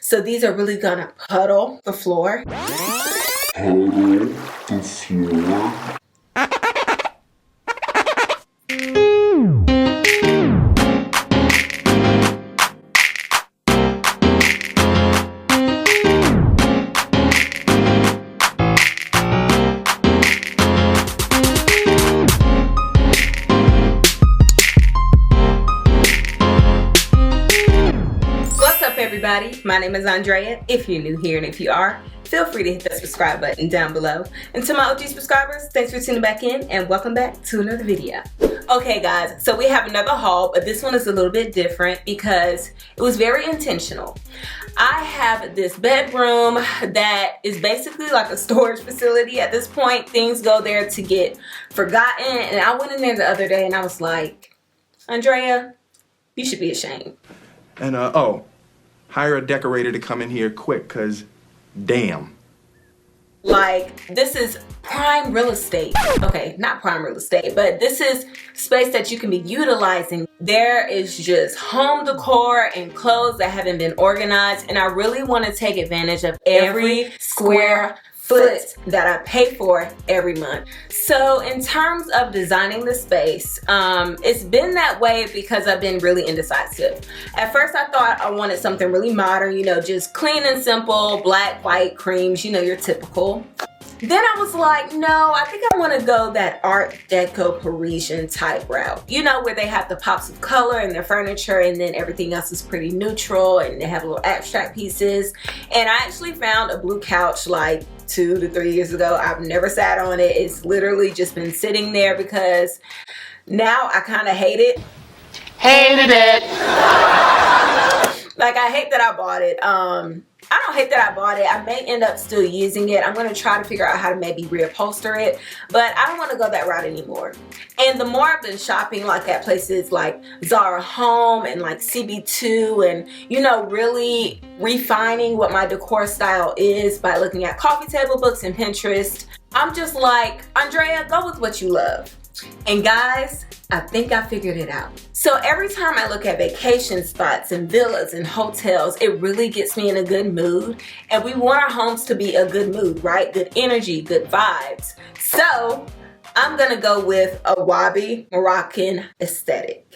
So these are really gonna puddle the floor. Everybody, my name is Andrea. If you're new here and if you are, feel free to hit the subscribe button down below. And to my OG subscribers, thanks for tuning back in and welcome back to another video. Okay guys, so we have another haul, but this one is a little bit different because it was very intentional. I have this bedroom that is basically like a storage facility at this point. Things go there to get forgotten, and I went in there the other day and I was like, Andrea, you should be ashamed. And hire a decorator to come in here quick, cause damn. Like, this is prime real estate. Okay, not prime real estate, but this is space that you can be utilizing. There is just home decor and clothes that haven't been organized, and I really want to take advantage of every square foot that I pay for every month. So in terms of designing the space, it's been that way because I've been really indecisive. At first I thought I wanted something really modern, you know, just clean and simple, black, white, creams, you know, your typical. Then I was like, no, I think I want to go that Art Deco Parisian type route. You know, where they have the pops of color in their furniture and then everything else is pretty neutral and they have little abstract pieces. And I actually found a blue couch like 2 to 3 years ago. I've never sat on it. It's literally just been sitting there because now I kind of hate it. Hated it. Like, I hate that I bought it. I don't hate that I bought it. I may end up still using it. I'm going to try to figure out how to maybe reupholster it, but I don't want to go that route anymore. And the more I've been shopping like at places like Zara Home and like CB2 and, you know, really refining what my decor style is by looking at coffee table books and Pinterest, I'm just like, Andrea, go with what you love. And guys, I think I figured it out. So every time I look at vacation spots and villas and hotels, it really gets me in a good mood. And we want our homes to be a good mood, right? Good energy, good vibes. So I'm gonna go with a Wabi Moroccan aesthetic.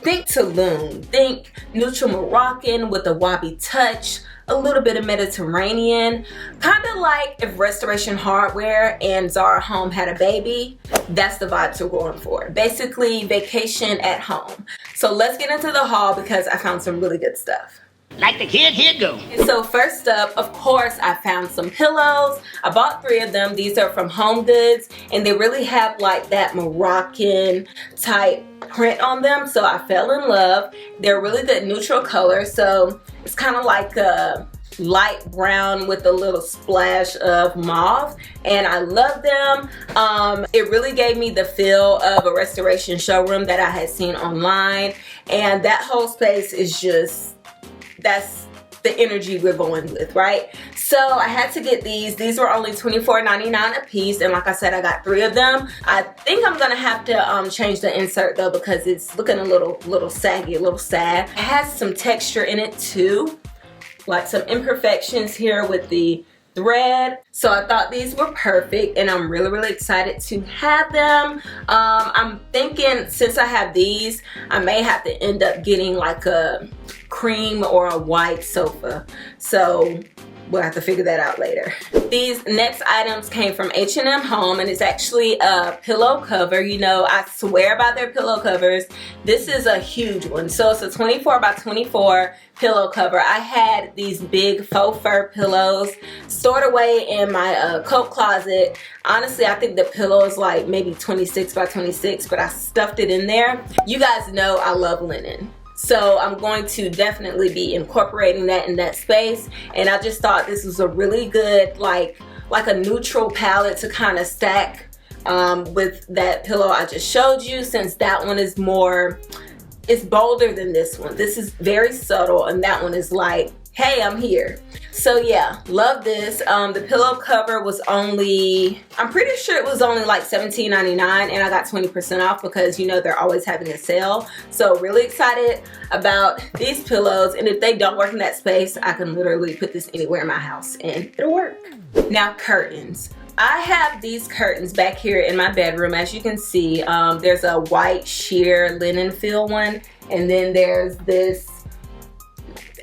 Think Tulum, think neutral Moroccan with a Wabi touch, a little bit of Mediterranean, kind of like if Restoration Hardware and Zara Home had a baby. That's the vibes we're going for. Basically, vacation at home. So let's get into the haul because I found some really good stuff. Like the kid, here go. So first up, of course, I found some pillows. I bought 3 of them. These are from Homegoods, and they really have like that Moroccan type print on them, so I fell in love. They're really good neutral color, so it's kind of like a light brown with a little splash of mauve, and I love them. It really gave me the feel of a restoration showroom that I had seen online, and that whole space is just, that's the energy we're going with, right? So I had to get these. These were only $24.99 a piece, and like I said, I got 3 of them. I think I'm gonna have to change the insert though because it's looking a little saggy, a little sad. It has some texture in it too, like some imperfections here with the thread. So I thought these were perfect, and I'm really excited to have them. I'm thinking since I have these, I may have to end up getting like a cream or a white sofa. So we'll have to figure that out later. These next items came from H&M Home, and it's actually a pillow cover. You know, I swear by their pillow covers. This is a huge one. So it's a 24 by 24 pillow cover. I had these big faux fur pillows stored away in my coat closet. Honestly, I think the pillow is like maybe 26 by 26, but I stuffed it in there. You guys know I love linen. So I'm going to definitely be incorporating that in that space, and I just thought this was a really good like a neutral palette to kind of stack with that pillow I just showed you, since that one is more, it's bolder than this one. This is very subtle, and that one is like hey, I'm here. So yeah, love this. The pillow cover was only, I'm pretty sure it was only like $17.99, and I got 20% off because you know they're always having a sale. So really excited about these pillows, and if they don't work in that space, I can literally put this anywhere in my house and it'll work. Now curtains. I have these curtains back here in my bedroom. As you can see, there's a white sheer linen fill one, and then there's this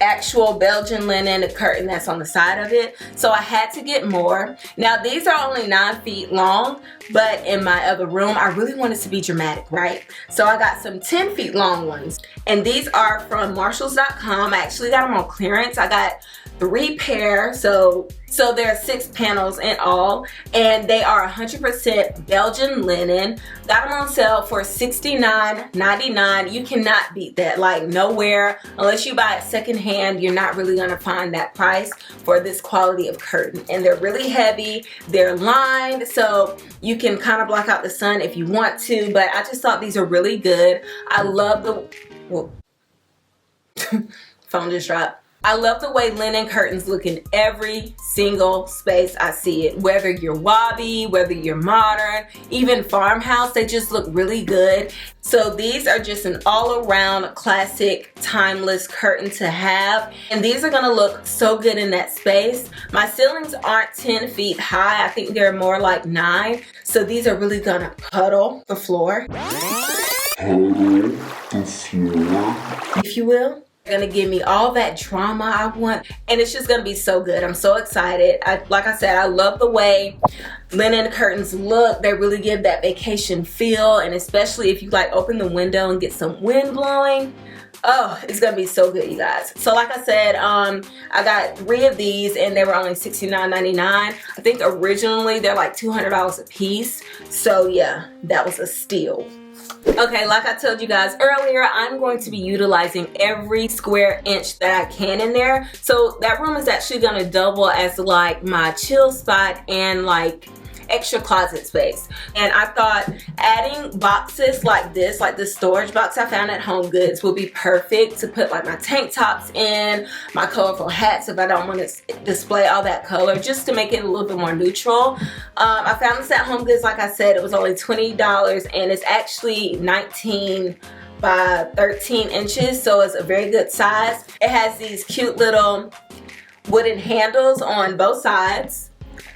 actual Belgian linen curtain that's on the side of it. So I had to get more. Now these are only 9 feet long, but in my other room I really wanted to be dramatic, right? So I got some 10 feet long ones, and these are from Marshalls.com. I actually got them on clearance. I got 3 pair, so there are 6 panels in all, and they are 100% Belgian linen. Got them on sale for $69.99. You cannot beat that, like nowhere. Unless you buy it secondhand, you're not really gonna find that price for this quality of curtain. And they're really heavy, they're lined, so you can kind of block out the sun if you want to, but I just thought these are really good. I love the, whoa. Phone just dropped. I love the way linen curtains look in every single space I see it. Whether you're Wabi, whether you're modern, even farmhouse, they just look really good. So these are just an all-around classic, timeless curtain to have. And these are gonna look so good in that space. My ceilings aren't 10 feet high. I think they're more like 9. So these are really gonna puddle the floor, if you will. Gonna give me all that drama I want, and it's just gonna be so good. I'm so excited. Like I said, I love the way linen curtains look. They really give that vacation feel, and especially if you like open the window and get some wind blowing. Oh, it's gonna be so good, you guys. So like I said, I got 3 of these, and they were only $69.99. I think originally they're like $200 a piece. So yeah, that was a steal. Okay, like I told you guys earlier, I'm going to be utilizing every square inch that I can in there. So that room is actually going to double as like my chill spot and like extra closet space. And I thought adding boxes like this storage box I found at Homegoods would be perfect to put like my tank tops in, my colorful hats if I don't want to display all that color, just to make it a little bit more neutral. I found this at Homegoods. Like I said, it was only $20, and it's actually 19 by 13 inches, so it's a very good size. It has these cute little wooden handles on both sides.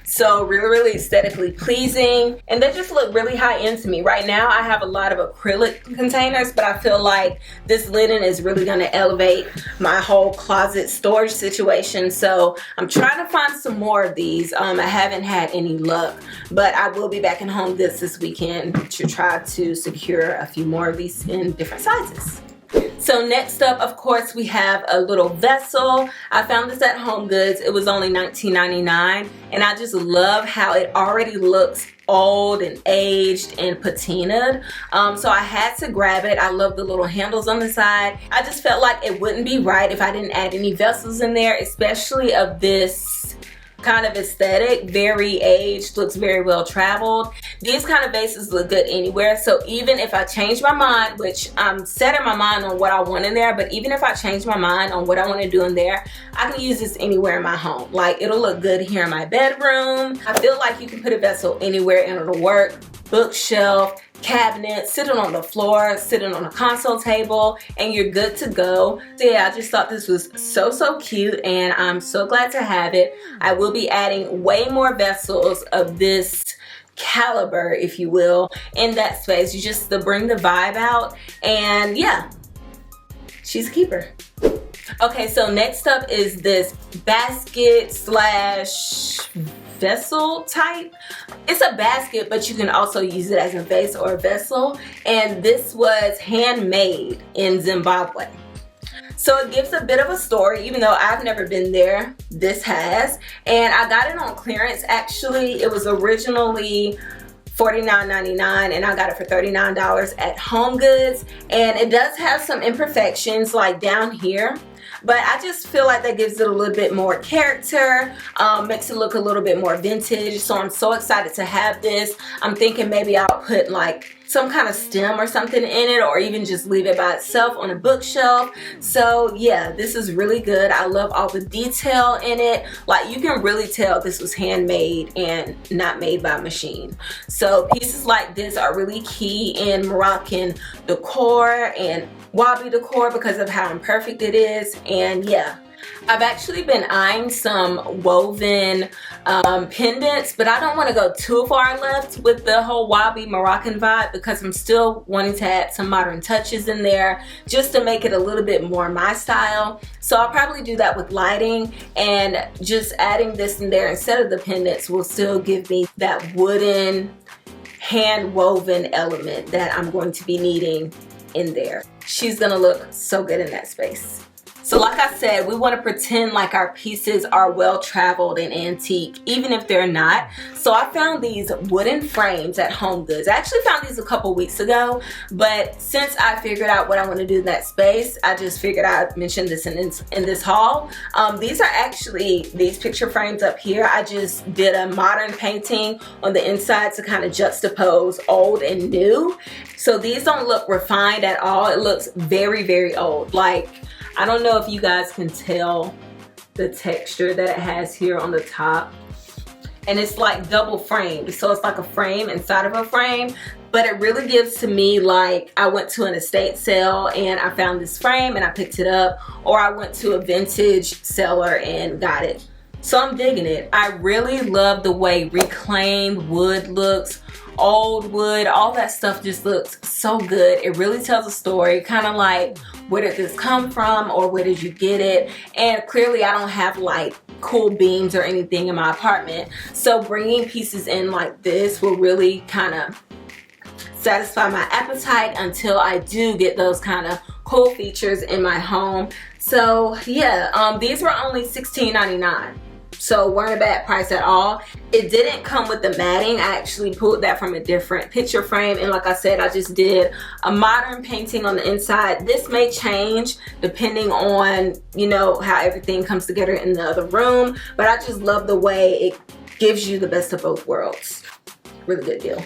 So really aesthetically pleasing, and they just look really high end to me. Right now I have a lot of acrylic containers, but I feel like this linen is really going to elevate my whole closet storage situation. So I'm trying to find some more of these. I haven't had any luck, but I will be back in Homegoods this weekend to try to secure a few more of these in different sizes. So next up, of course, we have a little vessel. I found this at Homegoods. It was only $19.99, and I just love how it already looks old and aged and patinaed. So I had to grab it. I love the little handles on the side. I just felt like it wouldn't be right if I didn't add any vessels in there, especially of this kind of aesthetic. Very aged, looks very well traveled. These kind of vases look good anywhere. So even if I change my mind, which I'm setting my mind on what I want in there, but even if I change my mind on what I want to do in there, I can use this anywhere in my home. Like, it'll look good here in my bedroom. I feel like you can put a vessel anywhere and it'll work. Bookshelf, cabinet, sitting on the floor, sitting on a console table, and you're good to go. So yeah, I just thought this was so cute, and I'm so glad to have it. I will be adding way more vessels of this caliber, if you will, in that space, just to bring the vibe out. And yeah, she's a keeper. Okay, so next up is this basket slash vessel type. It's a basket, but you can also use it as a vase or a vessel, and this was handmade in Zimbabwe. So it gives a bit of a story, even though I've never been there. This has, and I got it on clearance. Actually, it was originally $49.99, and I got it for $39 at Homegoods. And it does have some imperfections, like down here, but I just feel like that gives it a little bit more character, makes it look a little bit more vintage. So I'm so excited to have this. I'm thinking maybe I'll put like some kind of stem or something in it, or even just leave it by itself on a bookshelf. So yeah, this is really good. I love all the detail in it. Like, you can really tell this was handmade and not made by machine. So pieces like this are really key in Moroccan decor and Wabi decor because of how imperfect it is. And yeah, I've actually been eyeing some woven pendants, but I don't want to go too far left with the whole Wabi Moroccan vibe because I'm still wanting to add some modern touches in there just to make it a little bit more my style. So I'll probably do that with lighting, and just adding this in there instead of the pendants will still give me that wooden hand woven element that I'm going to be needing in there. She's gonna look so good in that space. So like I said, we want to pretend like our pieces are well traveled and antique, even if they're not. So I found these wooden frames at Homegoods. I actually found these a couple weeks ago, but since I figured out what I want to do in that space, I just figured I'd mention this in this haul. These are actually these picture frames up here. I just did a modern painting on the inside to kind of juxtapose old and new. So these don't look refined at all. It looks very, very old. Like, I don't know if you guys can tell the texture that it has here on the top. And it's like double framed. So it's like a frame inside of a frame. But it really gives to me like I went to an estate sale and I found this frame and I picked it up. Or I went to a vintage seller and got it. So I'm digging it. I really love the way reclaimed wood looks. Old wood, all that stuff just looks so good. It really tells a story, kind of like, where did this come from, or where did you get it? And clearly I don't have like cool beams or anything in my apartment, so bringing pieces in like this will really kind of satisfy my appetite until I do get those kind of cool features in my home. So yeah, these were only $16.99. So weren't a bad price at all. It didn't come with the matting. I actually pulled that from a different picture frame, and like I said, I just did a modern painting on the inside. This may change depending on, you know, how everything comes together in the other room, but I just love the way it gives you the best of both worlds. Really good deal.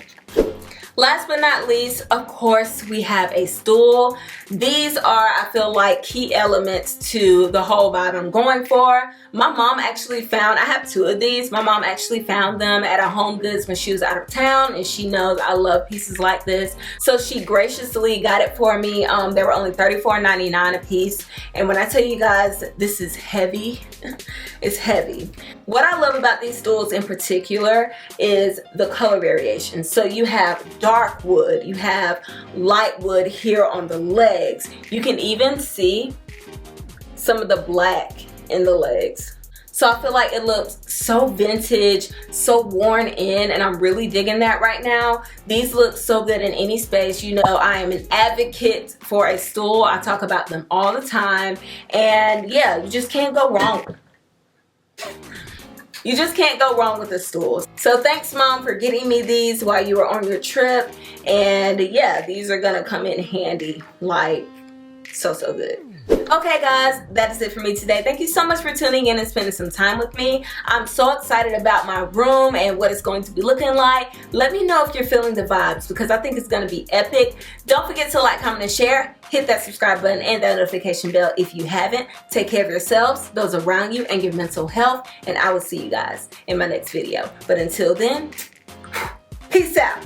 Last but not least, of course, we have a stool. These are, I feel like, key elements to the whole vibe I'm going for. My mom actually found, I have two of these. My mom actually found them at a Homegoods when she was out of town, and she knows I love pieces like this. So she graciously got it for me. They were only $34.99 a piece. And when I tell you guys, this is heavy, it's heavy. What I love about these stools in particular is the color variation. So you have dark wood, you have light wood here on the legs. You can even see some of the black in the legs. So I feel like it looks so vintage, so worn in, and I'm really digging that right now. These look so good in any space. You know, I am an advocate for a stool. I talk about them all the time. And yeah, you just can't go wrong. You just can't go wrong with the stools. So thanks, Mom, for getting me these while you were on your trip. And yeah, these are gonna come in handy, like so good. Okay guys, that is it for me today. Thank you so much for tuning in and spending some time with me. I'm so excited about my room and what it's going to be looking like. Let me know if you're feeling the vibes, because I think it's going to be epic. Don't forget to like, comment, and share. Hit that subscribe button and that notification bell if you haven't. Take care of yourselves, those around you, and your mental health. And I will see you guys in my next video. But until then, peace out.